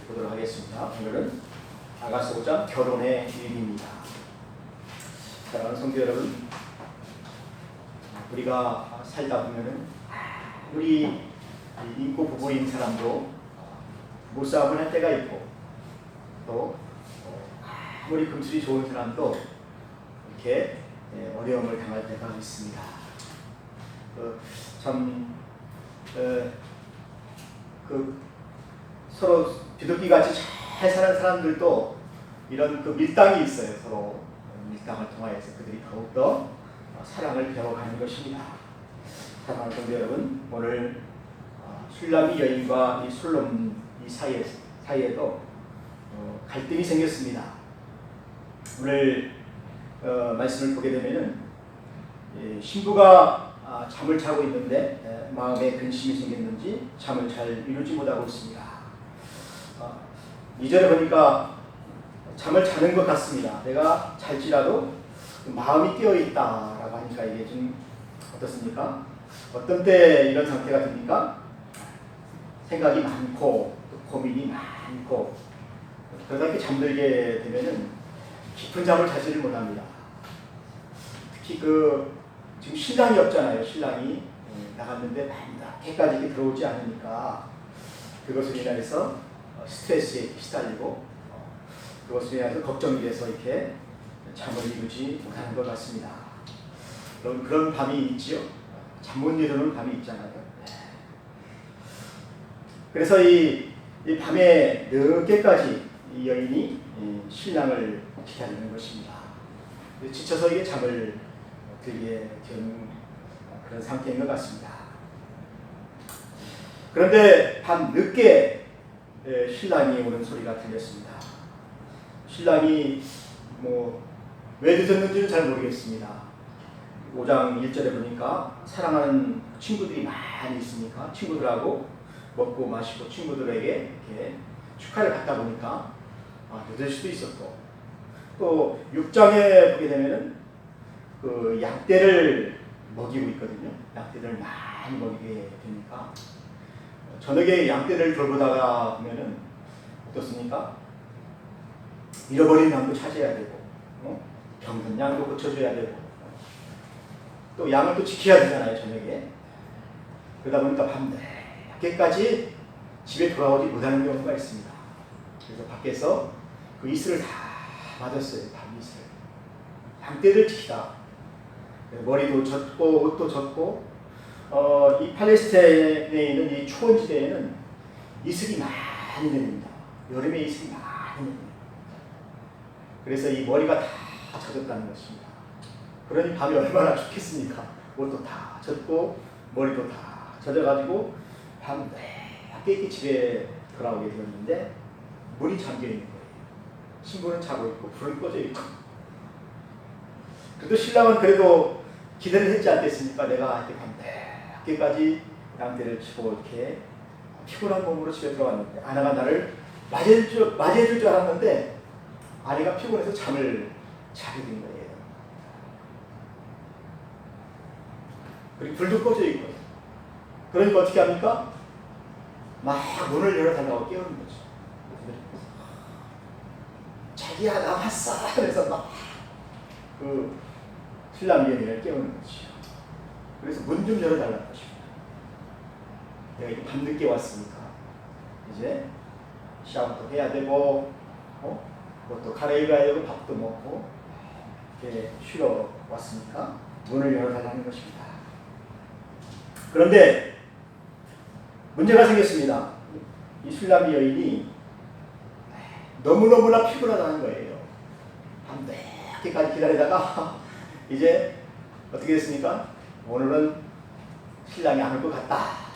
보도록 하겠습니다. 오늘은 아가서 5장 결혼의 일기입니다. 사랑하는 성도 여러분, 우리가 살다 보면은 우리 인고 부부인 사람도 못싸움을 할 때가 있고, 또 아무리 금술이 좋은 사람도 이렇게 어려움을 당할 때가 있습니다. 서로 비둘기같이 잘 사는 사람들도 이런 밀당이 있어요. 서로 밀당을 통하여서 그들이 더욱더 사랑을 배워가는 것입니다. 사랑하는 성도 여러분, 오늘 술람이 여인과 이 솔로몬 이 사이에도 갈등이 생겼습니다. 오늘 말씀을 보게 되면은 신부가 잠을 자고 있는데 마음에 근심이 생겼는지 잠을 잘 이루지 못하고 있습니다. 2절에 보니까 잠을 자는 것 같습니다. 내가 잘지라도 마음이 깨어있다라고 하니까 이게 좀 어떻습니까? 어떤 때 이런 상태가 됩니까? 생각이 많고 고민이 많고 그러다 이렇게 잠들게 되면은 깊은 잠을 자지를 못합니다. 특히 지금 신랑이 없잖아요. 신랑이 나갔는데 밤늦게까지 이렇게 들어오지 않으니까 그것을 인해서 스트레스에 시달리고 그것을 인해서 걱정이 돼서 이렇게 잠을 이루지 못하는 것 같습니다. 그런 밤이 있지요. 잠 못 이루는 밤이 있잖아요. 그래서 이 밤에 늦게까지 이 여인이 신랑을 기다리는 것입니다. 지쳐서 이게 잠을 들게 되는 그런 상태인 것 같습니다. 그런데 밤 늦게 신랑이 오는 소리가 들렸습니다. 신랑이 왜 늦었는지는 잘 모르겠습니다. 5장 1절에 보니까 사랑하는 친구들이 많이 있으니까 친구들하고 먹고 마시고 친구들에게 이렇게 축하를 받다 보니까 늦을 수도 있었고, 또 6장에 보게 되면은 양떼를 먹이고 있거든요. 양떼를 많이 먹이게 되니까 저녁에 양떼를 돌보다가 보면은 어떻습니까? 잃어버린 양도 찾아야 되고, 병든 양도 고쳐줘야 되고, 또 양을 또 지켜야 되잖아요. 저녁에. 그러다 보니까 밤늦게까지 집에 돌아오지 못하는 경우가 있습니다. 그래서 밖에서 그 이슬을 다 맞았어요. 밤 이슬. 양떼를 지키다. 머리도 젖고 옷도 젖고, 이 팔레스타인에 있는 이 초원지대에는 이슬이 많이 내립니다. 여름에 이슬이 많이 내립니다. 그래서 이 머리가 다 젖었다는 것입니다. 그러니 밤이 얼마나 좋겠습니까? 옷도 다 젖고 머리도 다 젖어가지고 밤늦게 집에 돌아오게 되었는데 문이 잠겨 있는 거예요. 신부는 자고 있고 불은 꺼져 있고. 그래도 신랑은 그래도 기대를 했지 않겠습니까? 내가 이렇게 밤늦게까지 양떼를 치고 이렇게 피곤한 몸으로 집에 들어왔는데 아내가 나를 맞이해줄 줄 알았는데 아내가 피곤해서 잠을 자게 된 거예요. 그리고 불도 꺼져 있고. 그러니까 어떻게 합니까? 막 문을 열어달라고 깨우는 거죠. 자기야 나 왔어. 그래서 막 신랑 며느리를 깨우는 거죠. 그래서 문 좀 열어달라는 것입니다. 내가 이렇게 밤늦게 왔으니까 이제 샤워도 해야 되고 옷도 갈아입어야 되고 밥도 먹고 이렇게 쉬러 왔으니까 문을 열어달라는 것입니다. 그런데 문제가 생겼습니다. 이 술람이 여인이 너무너무나 피곤하다는 거예요. 밤늦게까지 기다리다가 이제 어떻게 됐습니까? 오늘은 신랑이 안 올 것 같다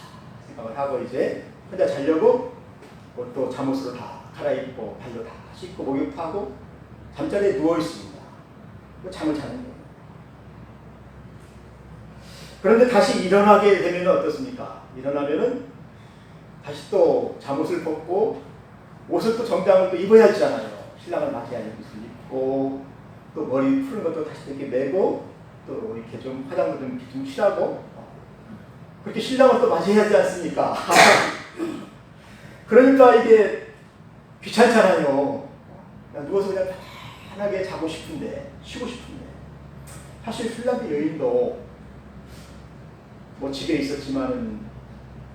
생각을 하고 이제 혼자 자려고 옷도 잠옷으로 다 갈아입고 발로 다 씻고 목욕하고 잠자리에 누워 있습니다. 잠을 자는 거예요. 그런데 다시 일어나게 되면 어떻습니까? 일어나면은 다시 또 잠옷을 벗고 옷을 또 정장을 또 입어야 하잖아요. 신랑을 맞이하는 옷을 입고 또 머리 푸는 것도 다시 이렇게 매고 또 이렇게 좀 화장도 좀 칠하고 그렇게 신랑을 또 맞이해야 하지 않습니까? 그러니까 이게 귀찮잖아요. 그냥 누워서 그냥 편하게 자고 싶은데, 쉬고 싶은데. 사실 신랑의 여인도 뭐 집에 있었지만은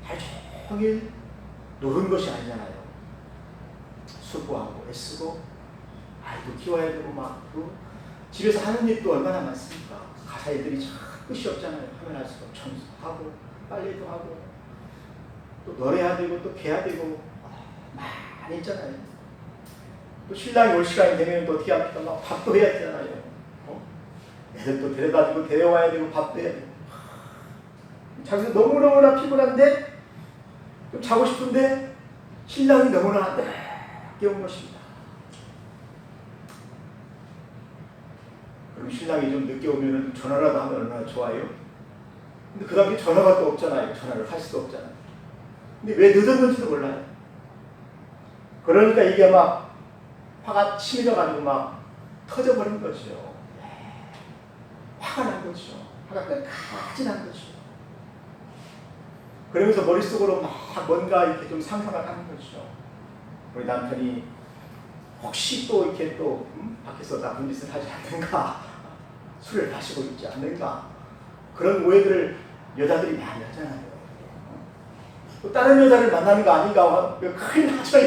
하루 종일 노는 것이 아니잖아요. 수고하고 애쓰고 아이도 키워야 되고 막 집에서 하는 일도 얼마나 많습니까? 가사 일들이 참 끝이 없잖아요. 하면 할수록 청소하고 빨래도 하고 또 노래해야 되고 또 개야 되고 많이 있잖아요. 또 신랑이 올 시간이 되면 또 어떻게 합니까? 막 밥도 해야 되잖아요. 애들도 데려다주고 데려와야 되고 밥도 해야 되고 자기도 너무너무나 피곤한데 좀 자고 싶은데 신랑이 너무나 깨운 것입니다. 그럼 신랑이 좀 늦게 오면 전화라도 하면 얼마나 좋아요? 근데 그 다음에 전화가 또 없잖아요. 전화를 할 수도 없잖아요. 근데 왜 늦었는지도 몰라요. 그러니까 이게 막 화가 치밀어가지고 막 터져버린 거죠. 화가 난 거죠. 화가 끝까지 난 거죠. 그러면서 머릿속으로 막 뭔가 이렇게 좀 상상을 하는 거죠. 우리 남편이 혹시 또 이렇게 또 밖에서 나쁜 짓을 하지 않는가, 술을 마시고 있지 않는가, 그런 오해들을 여자들이 많이 하잖아요. 또 다른 여자를 만나는 거 아닌가, 큰일 나죠.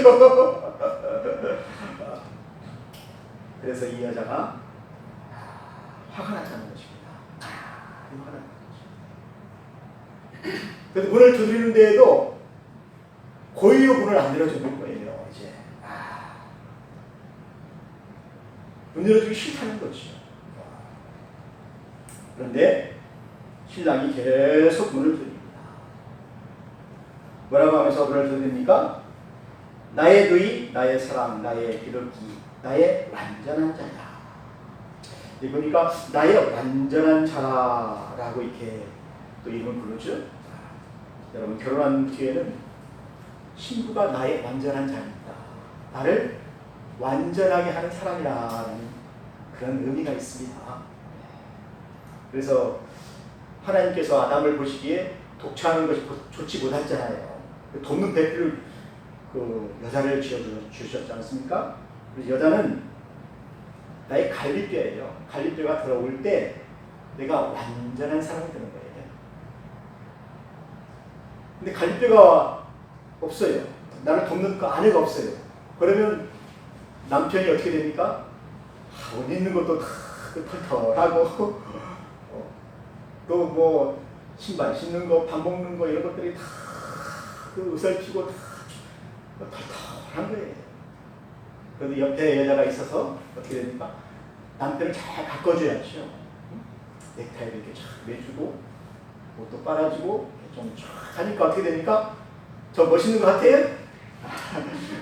그래서 이 여자가 화가 났다는 것입니다. 화가 났다는 거죠. 그래서 문을 두드리는 데에도 고의로 문을 안 열어주는 거예요. 이제 문 열어주기 싫다는 거죠. 그런데 신랑이 계속 문을 두드립니다. 뭐라고 하면서 문을 두드립니까? 나의 누이, 나의 사랑, 나의 기록기, 나의 완전한 자야. 보니까 나의 완전한 자라고 이렇게 또 이름을 부르죠. 여러분 결혼한 뒤에는 신부가 나의 완전한 자입니다. 나를 완전하게 하는 사람이라는 그런 의미가 있습니다. 그래서 하나님께서 아담을 보시기에 독차하는 것이 좋지 못했잖아요. 돕는 배필을 그 여자를 지어주셨지 않습니까? 그래서 여자는 나의 갈빗뼈예요. 갈빗뼈가 들어올 때 내가 완전한 사람이 되는 거예요. 근데 갈빗뼈가 없어요. 나를 돕는 그 아내가 없어요. 그러면 남편이 어떻게 됩니까? 옷 입는 것도 다 털털하고 또 뭐 신발 신는 거, 밥 먹는 거 이런 것들이 다 그 으설피고 다 털털한 거예요. 그런데 옆에 여자가 있어서 어떻게 됩니까? 남편을 잘 가꿔줘야죠. 넥타이를 이렇게 쫙 매주고 옷도 빨아주고 좀 쫙 하니까 어떻게 됩니까? 저 멋있는 것 같아요?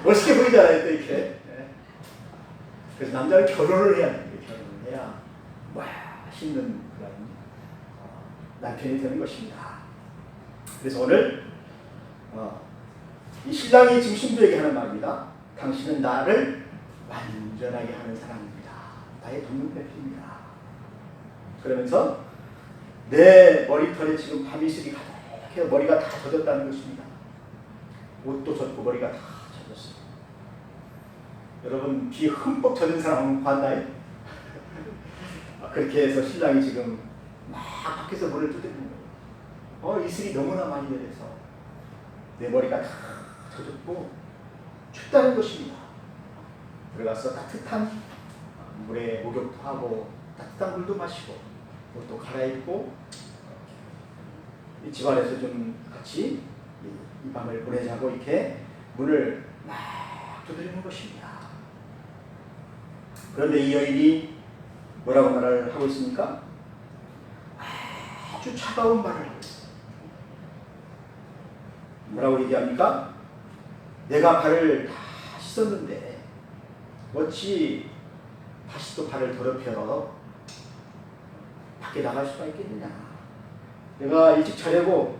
멋있게 보이잖아요, 또 이렇게. 그래서 남자는 결혼을 해야 돼요. 결혼을 해야 멋있는 그런 남편이 되는 것입니다. 그래서 오늘 이 신랑이 지금 신부에게 하는 말입니다. 당신은 나를 완전하게 하는 사람입니다. 나의 돕는 배필입니다. 그러면서 내 머리털에 지금 밤이슬이 가득해서 머리가 다 젖었다는 것입니다. 옷도 젖고 머리가 다 젖었어요. 여러분 비 흠뻑 젖은 사람 봤나요? 그렇게 해서 신랑이 지금 막 밖에서 물을 두드리는 거예요. 이슬이 너무나 많이 내려서 내 머리가 다 젖었고 춥다는 것입니다. 들어가서 따뜻한 물에 목욕도 하고 따뜻한 물도 마시고 옷도 갈아입고 이 집안에서 좀 같이 이 밤을 보내자고 이렇게 문을 막 두드리는 것입니다. 그런데 이 여인이 뭐라고 말을 하고 있습니까? 아주 차가운 말을 하고 있어요. 뭐라고 얘기합니까? 내가 발을 다 씻었는데 어찌 다시 또 발을 더럽혀 밖에 나갈 수가 있겠느냐. 내가 일찍 자려고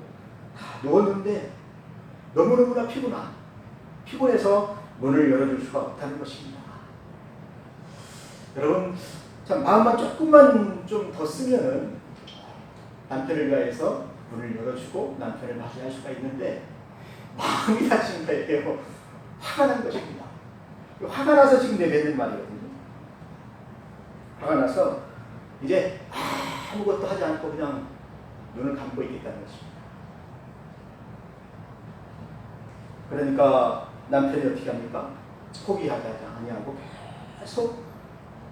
다 누웠는데 너무너무나 피곤해서 문을 열어줄 수가 없다는 것입니다. 여러분 참 마음만 조금만 좀 더 쓰면은 남편을 위하여서 문을 열어주고 남편을 맞이할 수가 있는데 마음이 다친 거예요. 화가 난 것입니다. 화가 나서 지금 내뱉는 말이거든요. 화가 나서 이제 아무것도 하지 않고 그냥 눈을 감고 있겠다는 것입니다. 그러니까 남편이 어떻게 합니까? 포기하지 아니하고 계속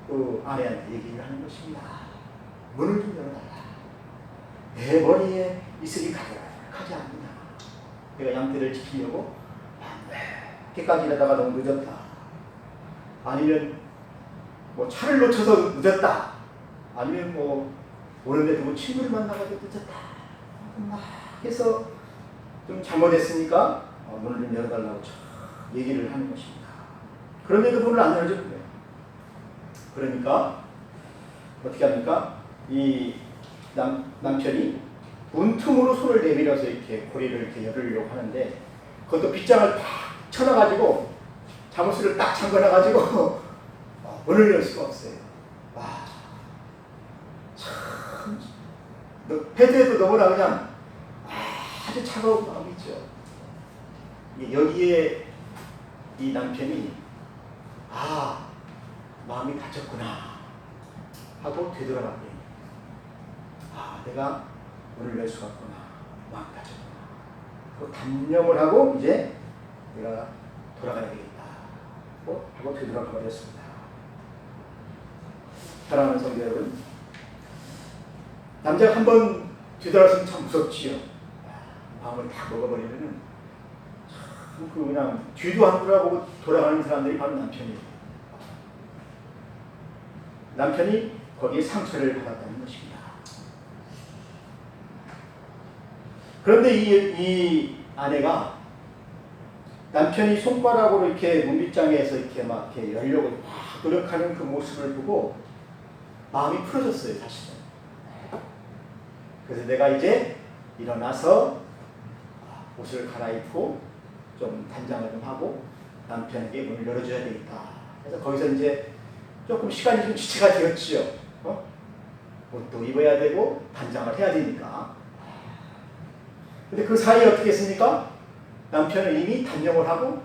그 아내한테 얘기를 하는 것입니다. 문을 좀 열어달라. 내 머리에 이슬이 가득하지 않느냐. 내가 양떼를 지키려고 늦게까지 일하다가 너무 늦었다. 아니면 뭐 차를 놓쳐서 늦었다. 아니면 뭐 오는데 누구 친구를 만나가지고 늦었다. 막 해서 좀 잘못했으니까 문을 좀 열어달라고 얘기를 하는 것입니다. 그런데도 문을 안 열어주는 거예요. 그러니까 어떻게 합니까? 이 남편이 문틈으로 손을 내밀어서 이렇게 고리를 이렇게 열으려고 하는데 그것도 빗장을 딱 쳐놔가지고 자물쇠를 딱 잠궈놔가지고 문을 열 수가 없어요. 와, 참 헤드에도 너무나 그냥 아주 차가운 마음이죠. 여기에 이 남편이 마음이 다쳤구나 하고 되돌아가게. 내가 문을 열 수가 없구나. 마음이 다쳤구나. 그 단념을 하고 이제 내가 돌아가야 되겠다 하고 되돌아가 버렸습니다. 사랑하는 성도 여러분, 남자가 한번 뒤돌아서면 참 무섭지요. 마음을 다 먹어버리면은 참 그냥 뒤도 안 돌아보고 돌아가는 사람들이 바로 남편이에요. 남편이 거기에 상처를 받았다는 것입니다. 그런데 이 아내가 남편이 손가락으로 이렇게 문빗장에서 이렇게 막 이렇게 열려고 막 노력하는 그 모습을 보고 마음이 풀어졌어요, 사실은. 그래서 내가 이제 일어나서 옷을 갈아입고 좀 단장을 좀 하고 남편에게 문을 열어줘야 되겠다. 그래서 거기서 이제 조금 시간이 좀 지체가 되었지요. 옷도 입어야 되고 단장을 해야 되니까. 근데 그 사이에 어떻게 했습니까? 남편은 이미 단정을 하고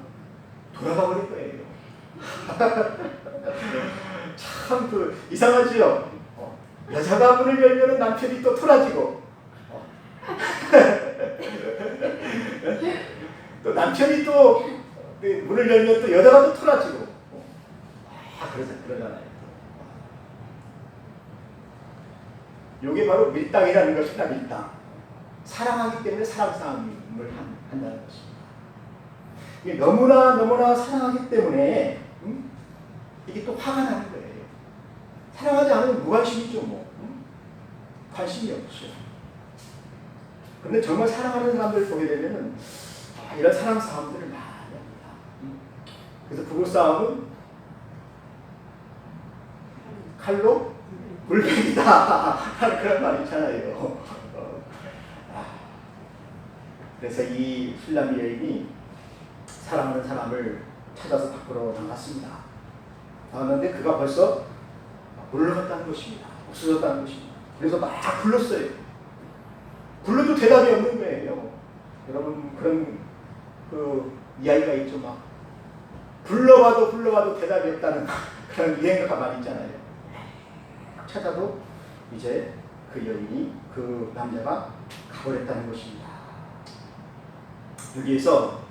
돌아가 버릴 거예요. 참 이상하지요. 여자가 문을 열면 남편이 또 토라지고 또 남편이 또 문을 열면 또 여자가 또 토라지고 그러잖아요. 이게 바로 밀당이라는 것이다. 밀당. 사랑하기 때문에 사랑 싸움을 한다는 것입니다. 이게 너무나 사랑하기 때문에 이게 또 화가 나는 거예요. 사랑하지 않으면 무관심이죠. 관심이 없죠. 그런데 정말 사랑하는 사람들을 보게 되면은 이런 사랑 싸움들을 많이 합니다. 그래서 부부싸움은 칼로 물베기다 하는 그런 말이 있잖아요. 그래서 이 술람이 여인이 사랑하는 사람을 찾아서 밖으로 나갔습니다. 나갔는데 그가 벌써 물러갔다는 것입니다. 없어졌다는 것입니다. 그래서 막 불렀어요. 불러도 대답이 없는 거예요. 여러분 그런 그 이야기가 있죠. 막 불러봐도 대답이 없다는 그런 유행어가 많이 있잖아요. 찾아도 이제 그 여인이 그 남자가 가버렸다는 것입니다. 여기에서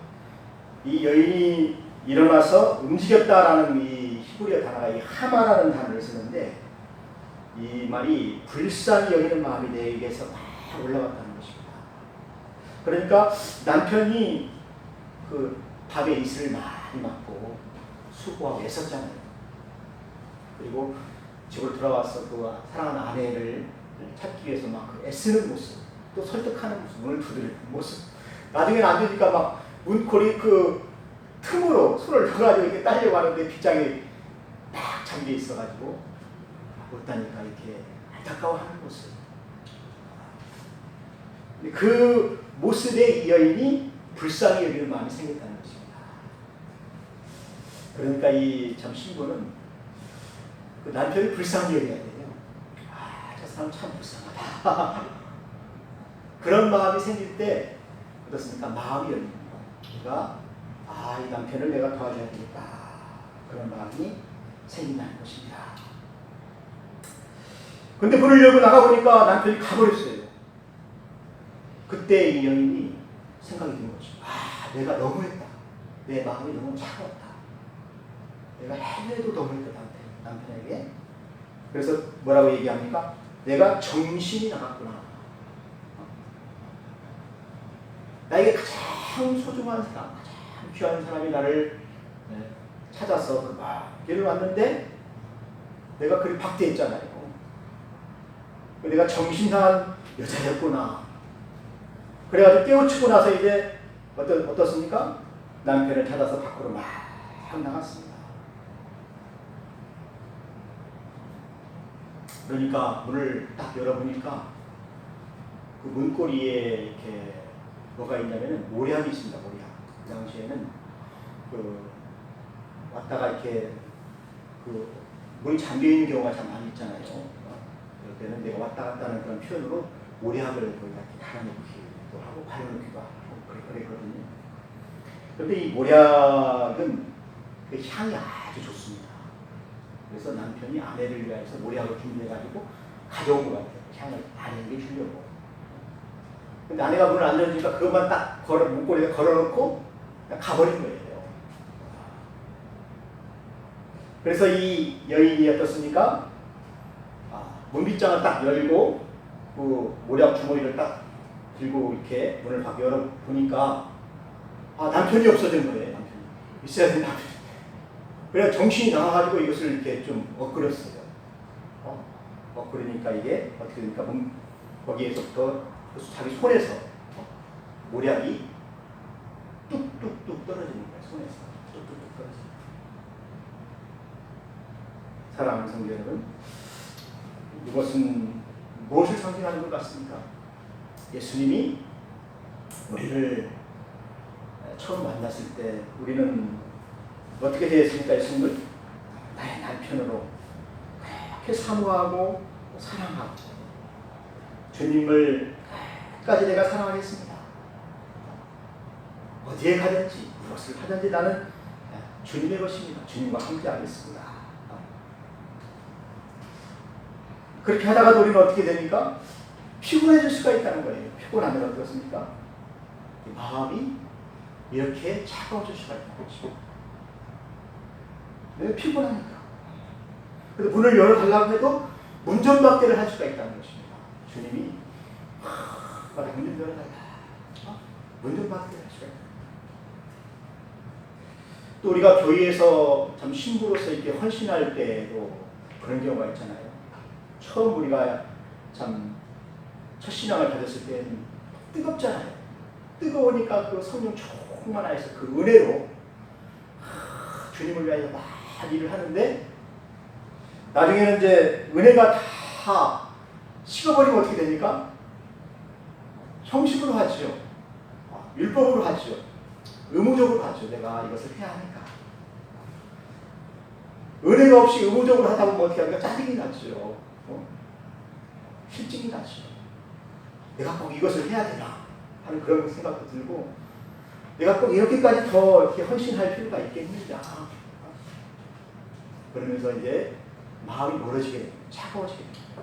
이 여인이 일어나서 움직였다라는 이 히브리어 단어가 이 하마라는 단어를 쓰는데 이 말이 불쌍히 여기는 마음이 내게서 막 올라갔다는 것입니다. 그러니까 남편이 그 밥에 이슬을 많이 맞고 수고하고 애썼잖아요. 그리고 집을 돌아와서 그 사랑하는 아내를 찾기 위해서 막 애쓰는 모습, 또 설득하는 모습, 문을 두드리는 모습. 나중에는 안 되니까 막 문고리 그 틈으로 손을 넣어가지고 이렇게 딸려고 하는데 빗장이 딱 잠겨 있어가지고 못다니까 이렇게 안타까워하는 모습. 그 모습에 이 여인이 불쌍히 여기는 마음이 생겼다는 것입니다. 그러니까 이 참 신부는 그 남편이 불쌍히 여겨야 돼요. 저 사람 참 불쌍하다. 그런 마음이 생길 때 어떻습니까? 마음이 열리는 거예요. 이 남편을 내가 도와줘야 되겠다. 그런 마음이 생긴다는 것입니다. 근데 문을 열고 나가보니까 남편이 가버렸어요. 그때 이 여인이 생각이 든 거죠. 아, 내가 너무했다. 내 마음이 너무 차가웠다. 내가 해도 너무했다, 남편에게. 그래서 뭐라고 얘기합니까? 내가 정신이 나갔구나. 나에게 가장 소중한 사람, 가장 귀한 사람이 나를 찾아서 그 길을 왔는데 내가 그를 박대했잖아요. 내가 정신 상한 여자였구나. 그래가지고 깨우치고 나서 이제 어떻습니까? 남편을 찾아서 밖으로 막 나갔습니다. 그러니까 문을 딱 열어보니까 그 문고리에 이렇게 뭐가 있냐면은 모략이 있습니다. 모략. 그 당시에는 그 왔다가 이렇게 그 문이 잠겨 있는 경우가 참 많이 있잖아요. 그럴 때는 내가 왔다 갔다 하는 그런 표현으로 모략을 거기다 달아놓기도 하고 발라놓기도 하고 그랬거든요. 그런데 이 모략은 그 향이 아주 좋습니다. 그래서 남편이 아내를 위해서 모략을 준비해가지고 가져온 것 같아요. 향을 아내에게 주려고. 근데 아내가 문을 안 열어주니까 그것만 딱 문고리에 걸어놓고 가버린 거예요. 그래서 이 여인이 어떻습니까? 문빗장을 딱 열고 그 모략 주머니를 딱 들고 이렇게 문을 밖에 열어보니까 남편이 없어진 거예요. 남편이. 있어야 되는 남편이. 그래서 정신이 나와가지고 이것을 이렇게 좀 엇그렸어요. 엇그리니까 이게 어떻게 됩니까? 거기에서부터 자기 손에서 모략이 뚝뚝뚝 떨어지는 거예요. 손에서 뚝뚝뚝 떨어지는 거예요. 사랑하는 성도 여러분, 이것은 무엇을 상징하는 것 같습니까? 예수님이 우리를 처음 만났을 때 우리는 어떻게 되었습니까? 예수님을 나의 남편으로 그렇게 사모하고 사랑하고 주님을 끝까지 내가 사랑하겠습니다. 어디에 가든지 무엇을 하든지 나는 주님의 것입니다. 주님과 함께 하겠습니다. 그렇게 하다가 우리는 어떻게 됩니까? 피곤해질 수가 있다는 거예요. 피곤하면 어떻습니까? 마음이 이렇게 차가워질 수가 있다는 것이죠. 왜 피곤하니까. 그래서 문을 열어달라고 해도 문전박대를 할 수가 있다는 것입니다. 주님이 문 좀 열어달라. 문전박대를 할 수가 있다. 또 우리가 교회에서 참 신부로서 이렇게 헌신할 때도 그런 경우가 있잖아요. 처음 우리가 참 첫 신앙을 받았을 때는 뜨겁잖아요. 뜨거우니까 그 성령 충만하여서 그 은혜로 주님을 위하여 막 일을 하는데 나중에는 이제 은혜가 다 식어버리면 어떻게 됩니까? 형식으로 하죠. 율법으로 하죠. 의무적으로 하죠. 내가 이것을 해야 하니까. 은혜가 없이 의무적으로 하다 보면 어떻게 하니까 짜증이 나죠. 실증이 나죠. 내가 꼭 이것을 해야 되나 하는 그런 생각도 들고 내가 꼭 이렇게까지 더 이렇게 헌신할 필요가 있겠느냐. 그러면서 이제 마음이 멀어지게 됩니다. 차가워지게 됩니다.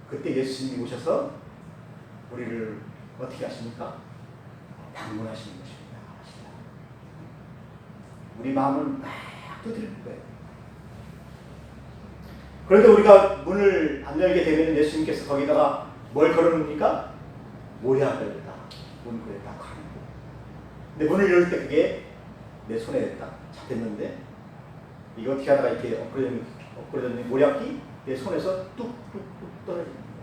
그때 예수님이 오셔서 우리를 어떻게 하십니까? 방문하시는 것입니다. 우리 마음을 막 두드리는 거예요. 그런데 우리가 문을 안 열게 되면 예수님께서 거기다가 뭘 걸어놓습니까? 모략을 딱 문고리에 딱 걸어놓고. 근데 문을 열 때 그게 내 손에 딱 잡혔는데 이거 어떻게 하다가 이렇게 엎그려졌는 모략이 내 손에서 뚝뚝뚝 떨어지는 거예요.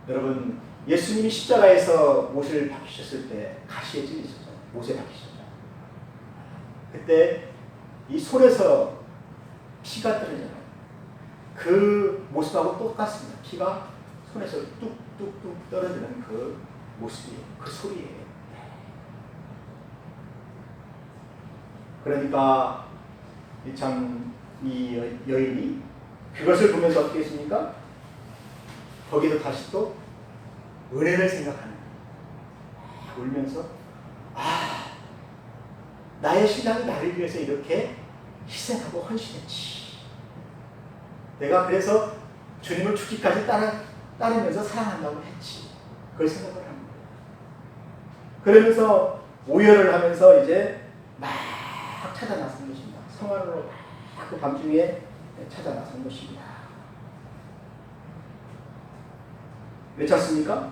여러분, 예수님이 십자가에서 못을 박히셨을 때 가시에 찔리셨잖아요. 못에 박히셨잖아요. 그때 이 손에서 피가 떨어져요. 그 모습하고 똑같습니다. 피가 손에서 뚝뚝뚝 떨어지는 그 모습이에요. 그 소리예요. 그러니까 이 여인이 그것을 보면서 어떻게 했습니까? 거기서 다시 또 은혜를 생각하는 거예요. 울면서 나의 신랑이 나를 위해서 이렇게 희생하고 헌신했지. 내가 그래서 주님을 죽기까지 따르면서 사랑한다고 했지. 그걸 생각을 하는 거예요. 그러면서 오열을 하면서 이제 막 찾아 나선 것입니다. 성 안으로 막 그 밤중에 찾아 나선 것입니다. 왜 찾습니까?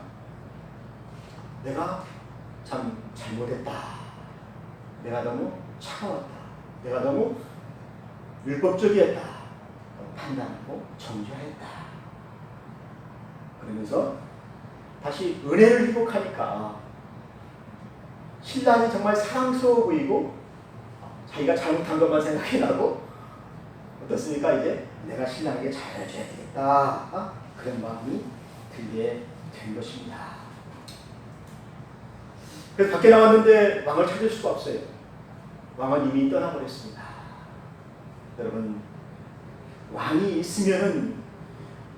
내가 참 잘못했다. 내가 너무 차가웠다. 내가 너무 율법적이었다. 판단하고 정죄했다. 그러면서 다시 은혜를 회복하니까 신랑이 정말 사랑스러워 보이고 자기가 잘못한 것만 생각이 나고 어떻습니까? 이제 내가 신랑에게 잘해줘야 되겠다. 그런 마음이 들게 된 것입니다. 그래서 밖에 나왔는데 왕을 찾을 수가 없어요. 왕은 이미 떠나버렸습니다. 여러분, 왕이 있으면은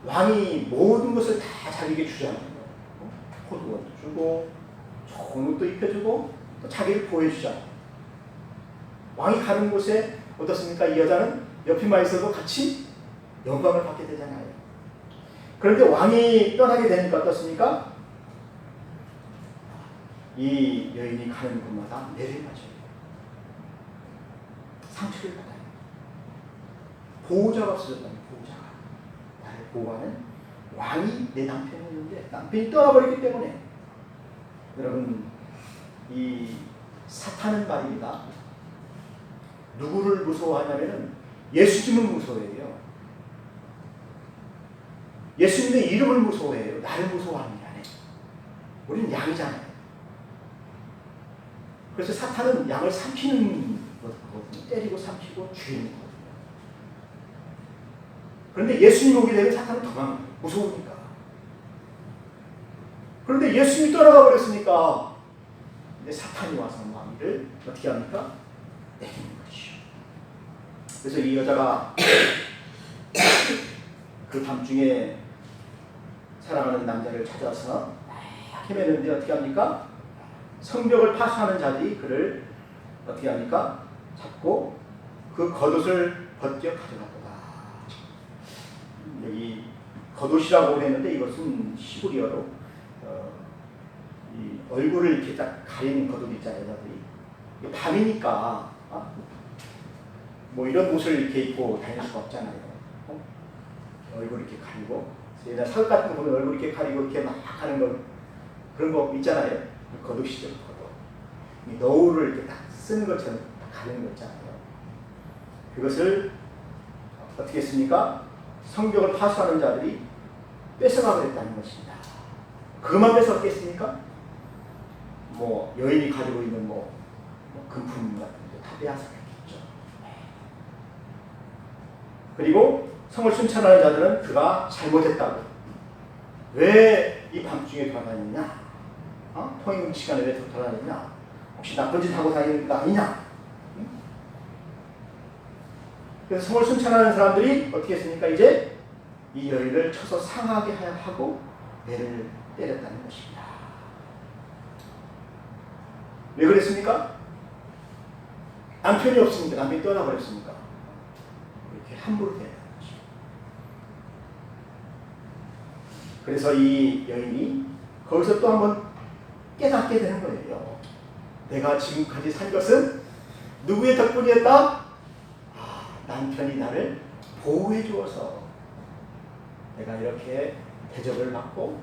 왕이 모든 것을 다 자기에게 주잖아요. 포도원도 주고 좋은 옷도 입혀주고 또 자기를 보호해주잖아요. 왕이 가는 곳에 어떻습니까? 이 여자는 옆에만 있어도 같이 영광을 받게 되잖아요. 그런데 왕이 떠나게 되니까 어떻습니까? 이 여인이 가는 곳마다 매를 맞아요. 상처를 받아요. 보호자가 없어졌다는 보호자가. 나를 보호하는 왕이 내 남편이었는데 남편이 떠나버렸기 때문에 여러분, 이 사탄은 말입니다. 누구를 무서워하냐면은 예수님을 무서워해요. 예수님의 이름을 무서워해요. 나를 무서워하는 게 아니에요. 우리는 양이잖아요. 그래서 사탄은 양을 삼키는 거거든요. 때리고 삼키고 죽이는 거거든요. 그런데 예수님 오게 되면 사탄은 도망가요. 무서우니까. 그런데 예수님이 떠나가 버렸으니까 이제 사탄이 와서 왕위를 어떻게 합니까? 내리는 것이죠. 그래서 이 여자가 그 밤중에 사랑하는 남자를 찾아서 헤매는데 어떻게 합니까? 성벽을 파수하는 자들이 그를 어떻게 합니까? 잡고 그 겉옷을 벗겨 가져갔다. 여기 겉옷이라고 했는데 이것은 시브리어로 이 얼굴을 이렇게 딱 가리는 겉옷 있잖아요. 여자들이. 밤이니까 뭐 이런 옷을 이렇게 입고 다닐 수가 없잖아요. 얼굴 이렇게 가리고 옛날 사극 같은 거 보면 얼굴 이렇게 가리고 이렇게 막 하는 거 그런 거 있잖아요. 겉옷이죠. 겉옷. 너울을 이렇게 딱 쓰는 것처럼 가리는 거 있잖아요. 그것을 어떻게 했습니까? 성벽을 파수하는 자들이 뺏어가 버렸다는 것입니다. 그것만 뺏어갔겠습니까? 뭐 여인이 가지고 있는 뭐 금품 같은 거 다 빼앗았겠죠. 그리고 성을 순찰하는 자들은 그가 잘못했다고. 왜 이 밤중에 돌아다니냐? 통임 시간에 왜 돌아다니냐? 혹시 나쁜 짓 하고 다니는 거 아니냐? 그래서 성을 순찰하는 사람들이 어떻게 했습니까? 이제 이 여인을 쳐서 상하게 하고 배를 때렸다는 것입니다. 왜 그랬습니까? 남편이 없으니까, 남편이 떠나버렸으니까 이렇게 함부로 대했다는 것입니다. 그래서 이 여인이 거기서 또 한번 깨닫게 되는 거예요. 내가 지금까지 산 것은 누구의 덕분이었다? 남편이 나를 보호해 주어서 내가 이렇게 대접을 받고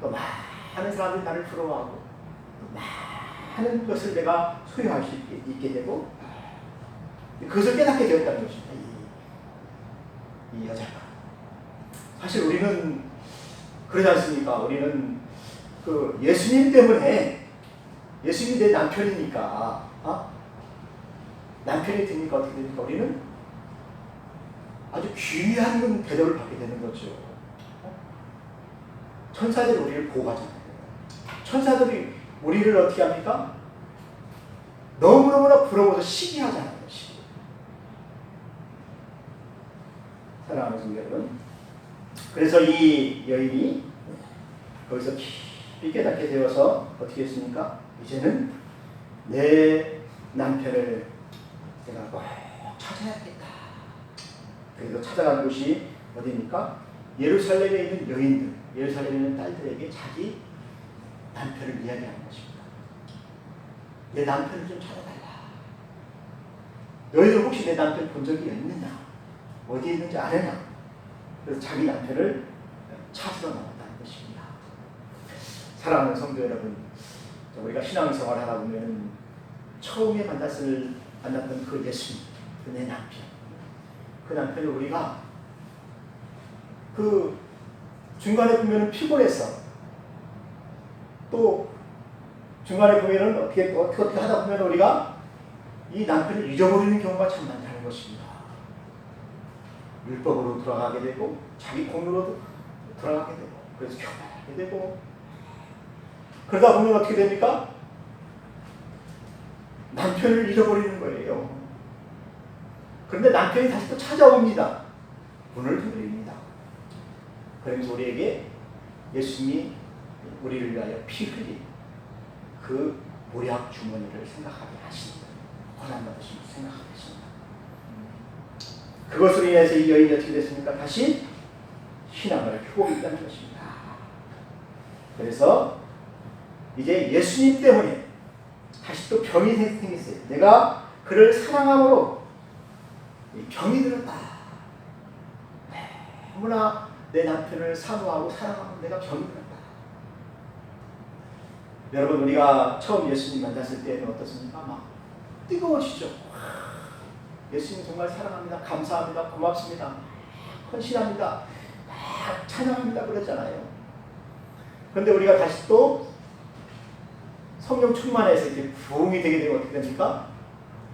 또 많은 사람들이 나를 부러워하고 또 많은 것을 내가 소유할 수 있게 되고 그것을 깨닫게 되었다는 것입니다. 이 여자가. 사실 우리는 그러지 않습니까? 우리는 그 예수님 때문에 예수님이 내 남편이니까 남편이 되니까 어떻게 됩니까? 우리는 아주 귀한 대접을 받게 되는 거죠. 천사들이 우리를 보호하잖아요. 천사들이 우리를 어떻게 합니까? 너무너무나 부러워서 시기하잖아요. 시기. 사랑하는 성도 여러분, 그래서 이 여인이 거기서 깊이 깨닫게 되어서 어떻게 했습니까? 이제는 내 남편을 내가 꼭 찾아야겠다. 그래서 찾아간 곳이 어디입니까? 예루살렘에 있는 여인들, 예루살렘에 있는 딸들에게 자기 남편을 이야기하는 것입니다. 내 남편을 좀 찾아달라. 너희들 혹시 내 남편 본 적이 있느냐? 어디에 있는지 아느냐? 그래서 자기 남편을 찾으러 나왔다는 것입니다. 사랑하는 성도 여러분, 우리가 신앙생활 하다 보면 처음에 만났던 그 예수님, 그 내 남편, 그 남편을 우리가 그 중간에 보면 피곤해서 또 중간에 보면 어떻게 하다 보면 우리가 이 남편을 잊어버리는 경우가 참 많다는 것입니다. 율법으로 돌아가게 되고 자기 공로로 돌아가게 되고 그래서 교만하게 되고 그러다 보면 어떻게 됩니까? 남편을 잃어버리는 거예요. 그런데 남편이 다시 또 찾아옵니다. 문을 두드립니다. 그러면서 우리에게 예수님이 우리를 위하여 피 흘린 그 모략 주머니를 생각하게 하십니다. 고난받으신 생각하게 하십니다. 그것으로 인해서 이 여인이 어떻게 됐습니까? 다시 신앙을 펴고 있다는 것입니다. 그래서 이제 예수님 때문에 다시 또 병이 생겼어요. 내가 그를 사랑함으로 병이 들었다. 너무나 내 남편을 사모하고 사랑하고 내가 병이 들었다. 여러분, 우리가 처음 예수님 만났을 때는 어떻습니까? 막 뜨거워지죠. 예수님 정말 사랑합니다. 감사합니다. 고맙습니다. 헌신합니다. 찬양합니다. 그랬잖아요. 그런데 우리가 다시 또 성령 충만해서 이제 부흥이 되게 되면 어떻게 됩니까?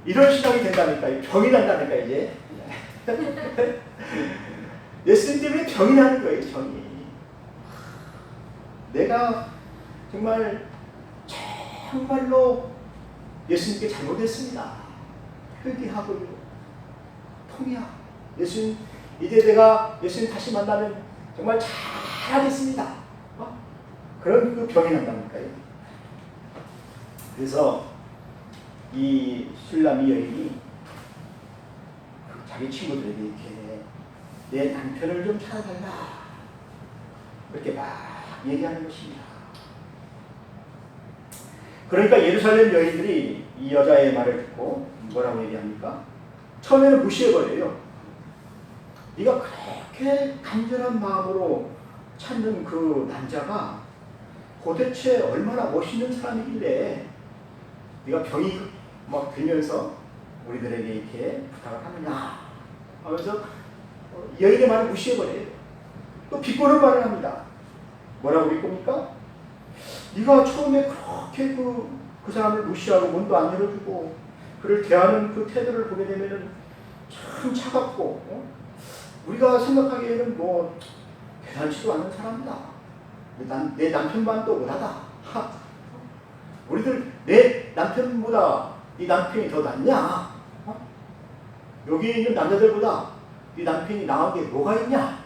이런 신앙이 된다니까. 병이 난다니까 이제. 예수님 때문에 병이 나는 거예요. 병이. 내가 정말로 예수님께 잘못했습니다. 회개하고요. 통이야. 예수님, 이제 내가 예수님 다시 만나면 정말 잘하겠습니다. 그런 그 병이 난다니까요. 그래서 이 술람이 여인이 자기 친구들에게 이렇게 내 남편을 좀 찾아달라. 그렇게 막 얘기하는 것입니다. 그러니까 예루살렘 여인들이 이 여자의 말을 듣고 뭐라고 얘기합니까? 처음에는 무시해버려요. 네가 그렇게 간절한 마음으로 찾는 그 남자가 도대체 얼마나 멋있는 사람이길래 네가 병이 막 들면서 우리들에게 이렇게 부탁을 하느냐 하면서 여인의 말을 무시해버려요. 또 비꼬는 말을 합니다. 뭐라고 비꼬니까? 네가 처음에 그렇게 그 사람을 무시하고 문도 안 열어주고 그를 대하는 그 태도를 보게 되면은 참 차갑고 우리가 생각하기에는 뭐 대단치도 않은 사람이다. 내 남편만 또 못하다. 우리들 내 남편보다 네 남편이 더 낫냐? 여기 있는 남자들보다 네 남편이 나은 게 뭐가 있냐?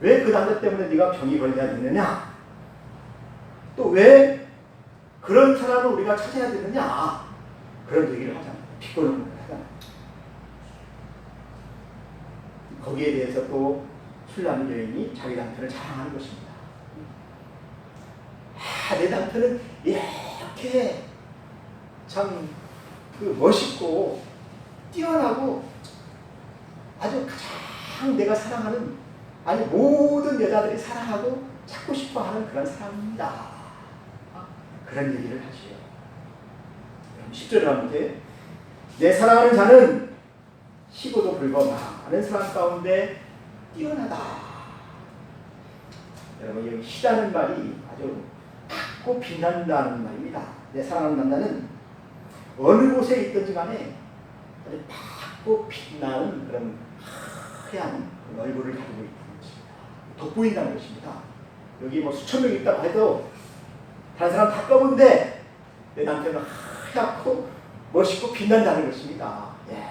왜 그 남자 때문에 네가 병이 걸려야 되느냐? 또 왜 그런 사람을 우리가 찾아야 되느냐? 그런 얘기를 하잖아요. 비꼬는 걸 하잖아요. 거기에 대해서 또 술람 여인이 자기 남편을 자랑하는 것입니다. 내 남편은 이렇게 참 멋있고 뛰어나고 아주 가장 내가 사랑하는 아니 모든 여자들이 사랑하고 찾고 싶어하는 그런 사람입니다. 그런 얘기를 하지요. 10절에 가는데 내 사랑하는 자는 희고도 불거 많은 사람 가운데 뛰어나다. 여러분 여기 희라는 말이 아주 밝고 빛난다는 말입니다. 내 사랑하는 남자는 어느 곳에 있든지 간에 아주 밝고 빛나는 그런 하얀 얼굴을 가지고 있다는 것입니다. 돋보인다는 것입니다. 여기 뭐 수천 명 있다고 해도 다른 사람 다 검은데 내 남편은 하얗고 멋있고 빛난다는 것입니다. 예.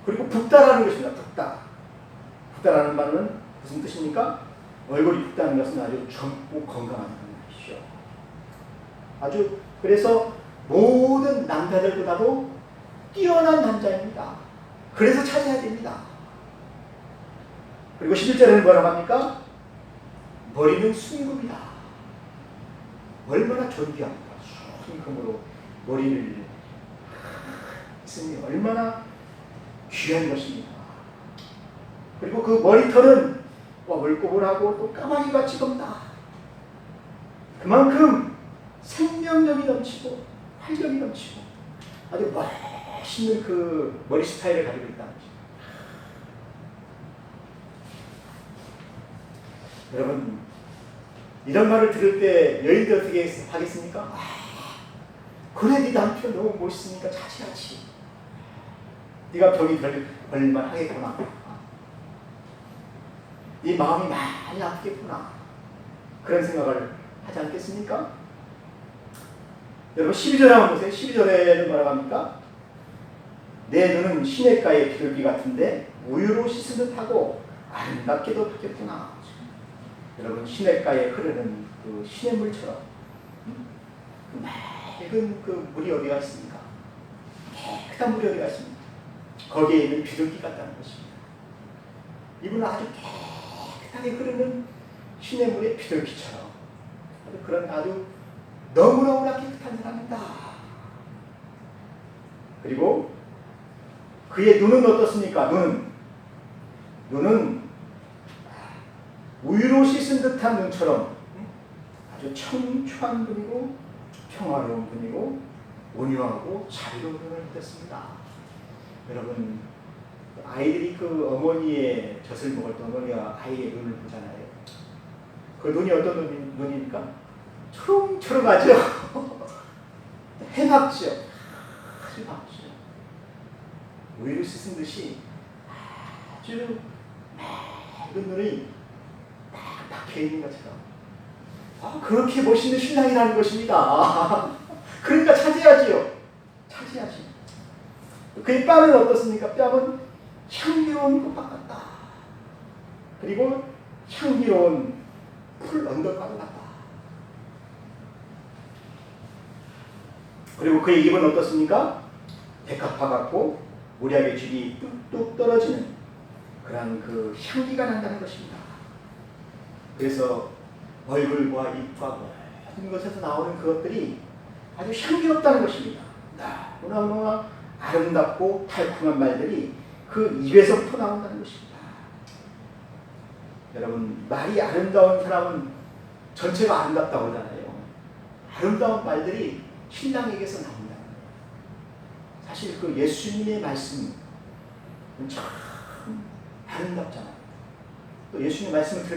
그리고 붓다라는 것입니다. 붓다. 붓다라는 말은 무슨 뜻입니까? 얼굴이 붓다는 것은 아주 젊고 건강하다는 것이죠. 아주 그래서 모든 남자들보다도 뛰어난 남자입니다. 그래서 찾아야 됩니다. 그리고 11절에는 뭐라고 합니까? 머리는 순금이다. 얼마나 존귀합니까? 순금으로 머리를 쓰니 얼마나 귀한 것입니다. 그리고 그 머리털은 꼬불꼬불하고 또 까마귀같이 검다. 그만큼 생명력이 넘치고 활력이 넘치고 아주 멋있는 그 머리 스타일을 가지고 있다는 것입니다. 여러분, 이런 말을 들을 때 여인들 어떻게 하겠습니까? 그래, 네 남편 너무 멋있으니까 자제하지. 네가 병이 걸릴만 하겠구나. 네 마음이 많이 아프겠구나. 그런 생각을 하지 않겠습니까? 여러분 12절에 한번 보세요. 12절에는 뭐라고 합니까? 내 눈은 시냇가의 비둘기 같은데 우유로 씻은 듯하고 아름답게도 바뀌었구나. 여러분 시냇가에 흐르는 그 시냇물처럼 그 맑은 그 물이 어디가 있습니까? 깨끗한 물이 어디가 있습니까? 거기에 있는 비둘기 같다는 것입니다. 이분은 아주 깨끗하게 흐르는 시냇물의 비둘기처럼 그런 아주 너무너무나 깨끗한 사람이다. 그리고 그의 눈은 어떻습니까? 눈은 우유로 씻은 듯한 눈처럼 아주 청초한 분이고 평화로운 분이고 온유하고 자비로운 눈을 떴습니다. 여러분, 아이들이 그 어머니의 젖을 먹을 때 어머니가 아이의 눈을 보잖아요. 그 눈이 어떤 눈입니까? 초롱초롱하죠. 해맑죠. 아주 밝죠. 우유를 씻은 듯이 아주 맑은 눈이 딱 박혀있는 것처럼 그렇게 멋있는 신랑이라는 것입니다. 그러니까 찾아야지요. 찾아야지. 그의 뺨은 어떻습니까? 뺨은 향기로운 꽃밭 같다. 그리고 향기로운 풀 언덕과도 같다. 그리고 그의 입은 어떻습니까? 백합화 같고 모략의 줄이 뚝뚝 떨어지는 그런 그 향기가 난다는 것입니다. 그래서 얼굴과 입과 모든 것에서 나오는 그것들이 아주 향기롭다는 것입니다. 너무나 아름답고 달콤한 말들이 그 입에서부터 나온다는 것입니다. 여러분, 말이 아름다운 사람은 전체가 아름답다고 하잖아요. 아름다운 말들이 신랑에게서 나온다. 사실 그 예수님의 말씀은 참 아름답잖아요. 또 예수님의 말씀을